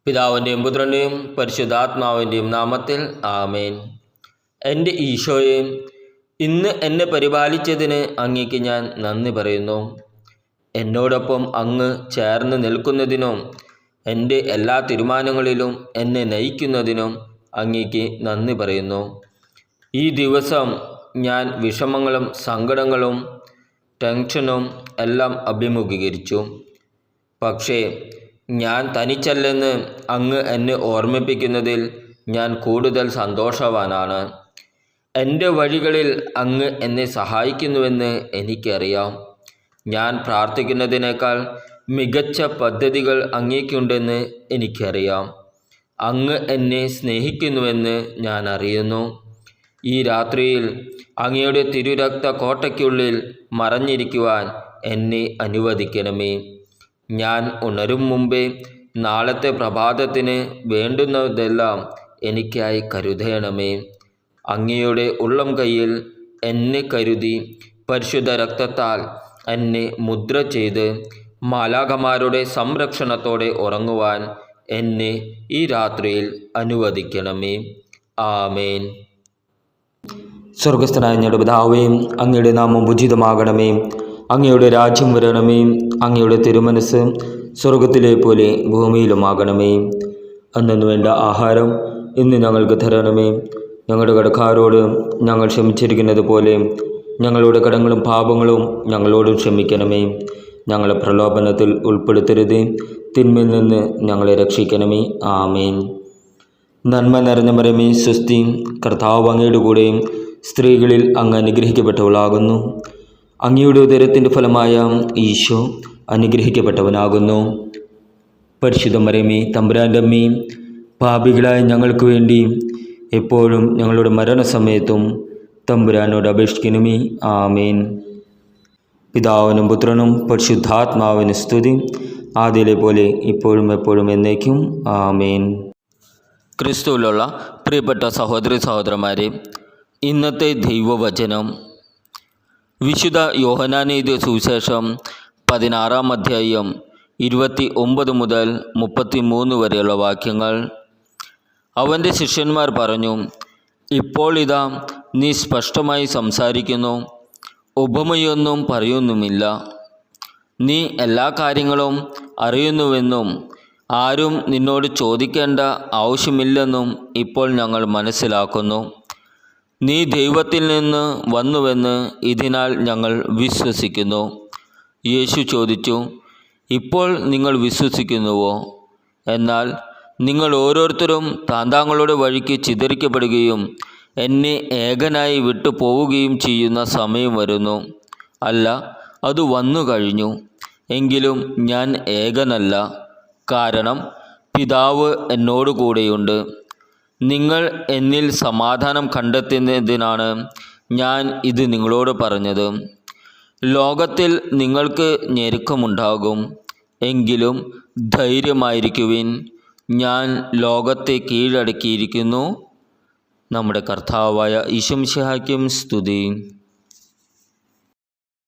പിതാവിൻ്റെയും പുത്രൻ്റെയും പരിശുദ്ധാത്മാവിൻ്റെയും നാമത്തിൽ ആമേൻ. എൻ്റെ ഈശോയെ, ഇന്ന് എന്നെ പരിപാലിച്ചതിന് അങ്ങേക്ക് ഞാൻ നന്ദി പറയുന്നു. എന്നോടൊപ്പം അങ്ങ് ചേർന്ന് നിൽക്കുന്നതിനും എൻ്റെ എല്ലാ തീരുമാനങ്ങളിലും എന്നെ നയിക്കുന്നതിനും അങ്ങേക്ക് നന്ദി പറയുന്നു. ഈ ദിവസം ഞാൻ വിഷമങ്ങളും സങ്കടങ്ങളും ടെൻഷനും എല്ലാം അഭിമുഖീകരിച്ചു. പക്ഷേ ഞാൻ തനിച്ചല്ലെന്ന് അങ്ങ് എന്നെ ഓർമ്മിപ്പിക്കുന്നതിൽ ഞാൻ കൂടുതൽ സന്തോഷവാനാണ്. എൻ്റെ വഴികളിൽ അങ്ങ് എന്നെ സഹായിക്കുന്നുവെന്ന് എനിക്കറിയാം. ഞാൻ പ്രാർത്ഥിക്കുന്നതിനേക്കാൾ മികച്ച പദ്ധതികൾ അങ്ങേക്കുണ്ടെന്ന് എനിക്കറിയാം. അങ്ങ് എന്നെ സ്നേഹിക്കുന്നുവെന്ന് ഞാൻ അറിയുന്നു. ഈ രാത്രിയിൽ അങ്ങയുടെ തിരുരക്ത കോട്ടയ്ക്കുള്ളിൽ മറഞ്ഞിരിക്കുവാൻ എന്നെ അനുവദിക്കണമേ. ഞാൻ ഉണരും മുമ്പേ നാളത്തെ പ്രഭാതത്തിന് വേണ്ടുന്നതെല്ലാം എനിക്കായി കരുതണമേ. അങ്ങയുടെ ഉള്ളം കൈയിൽ എന്നെ കരുതി പരിശുദ്ധ രക്തത്താൽ എന്നെ മുദ്ര ചെയ്ത് മാലാഖമാരുടെ സംരക്ഷണത്തോടെ ഉറങ്ങുവാൻ എന്നെ ഈ രാത്രിയിൽ അനുവദിക്കണമേ. ആമേൻ. സ്വർഗസ്ഥനായ ഞങ്ങളുടെ പിതാവേ, അങ്ങയുടെ നാമം ഉചിതമാകണമേ. അങ്ങയുടെ രാജ്യം വരണമേ. അങ്ങയുടെ തിരുമനസ് സ്വർഗത്തിലെ പോലെ ഭൂമിയിലുമാകണമേ. അന്നു വേണ്ട ആഹാരം ഇന്ന് ഞങ്ങൾക്ക് തരണമേ. ഞങ്ങളുടെ കടക്കാരോട് ഞങ്ങൾ ക്ഷമിച്ചിരിക്കുന്നത് പോലെ ഞങ്ങളുടെ കടങ്ങളും പാപങ്ങളും ഞങ്ങളോട് ക്ഷമിക്കണമേ. ഞങ്ങളെ പ്രലോഭനത്തിൽ ഉൾപ്പെടുത്തരുത്, തിന്മയിൽ നിന്ന് ഞങ്ങളെ രക്ഷിക്കണമേ. ആമേൻ. നന്മ നിറഞ്ഞ മറിയമേ, സ്വസ്തി, കർത്താവ് അങ്ങയുടെ കൂടെയും സ്ത്രീകളിൽ അങ്ങ് അനുഗ്രഹിക്കപ്പെട്ടവളാകുന്നു. അങ്ങയുടെ ഉദരത്തിൻ്റെ ഫലമായ ഈശോ അനുഗ്രഹിക്കപ്പെട്ടവനാകുന്നു. പരിശുദ്ധ മറിയമേ, തമ്പുരാൻ്റെ അമ്മേ, പാപികളായ ഞങ്ങൾക്ക് വേണ്ടി എപ്പോഴും ഞങ്ങളുടെ മരണസമയത്തും തമ്പുരാനോട് അപേക്ഷിക്കണമേ. ആമേൻ. പിതാവിനും പുത്രനും പരിശുദ്ധാത്മാവിന് സ്തുതി, ആദ്യയിലെ പോലെ ഇപ്പോഴും എപ്പോഴും എന്നേക്കും. ആമേൻ. ക്രിസ്തുവിലുള്ള പ്രിയപ്പെട്ട സഹോദരി സഹോദരന്മാരെ, ഇന്നത്തെ ദൈവവചനം വിശുദ്ധ യോഹന്നാൻ എഴുതിയ സുവിശേഷം 16-ാം അധ്യായം 29 മുതൽ 33 വരെയുള്ള വാക്യങ്ങൾ. അവൻ്റെ ശിഷ്യന്മാർ പറഞ്ഞു, ഇപ്പോൾ ഇതാ നീ സ്പഷ്ടമായി സംസാരിക്കുന്നു, ഉപമയൊന്നും പറയുന്നുമില്ല. നീ എല്ലാ കാര്യങ്ങളും അറിയുന്നുവെന്നും ആരും നിന്നോട് ചോദിക്കേണ്ട ആവശ്യമില്ലെന്നും ഇപ്പോൾ ഞങ്ങൾ മനസ്സിലാക്കുന്നു. നീ ദൈവത്തിൽ നിന്ന് വന്നുവെന്ന് ഇതിനാൽ ഞങ്ങൾ വിശ്വസിക്കുന്നു. യേശു ചോദിച്ചു, ഇപ്പോൾ നിങ്ങൾ വിശ്വസിക്കുന്നുവോ? എന്നാൽ നിങ്ങൾ ഓരോരുത്തരും താന്താങ്ങളുടെ വഴിക്ക് ചിതറിക്കപ്പെടുകയും എന്നെ ഏകനായി വിട്ടു പോവുകയും ചെയ്യുന്ന സമയം വരുന്നു. അല്ല, അത് വന്നു കഴിഞ്ഞു. എങ്കിലും ഞാൻ ഏകനല്ല, കാരണം പിതാവ് എന്നോട് കൂടെയുണ്ട്. നിങ്ങൾ എന്നിൽ സമാധാനം കണ്ടെത്തുന്നതിനാണ് ഞാൻ ഇത് നിങ്ങളോട് പറഞ്ഞത്. ലോകത്തിൽ നിങ്ങൾക്ക് ഞെരുക്കമുണ്ടാകും, എങ്കിലും ധൈര്യമായിരിക്കുവിൻ, ഞാൻ ലോകത്തെ കീഴടക്കിയിരിക്കുന്നു. നമ്മുടെ കർത്താവായ ഈശോ മിശിഹായ്ക്കും സ്തുതി.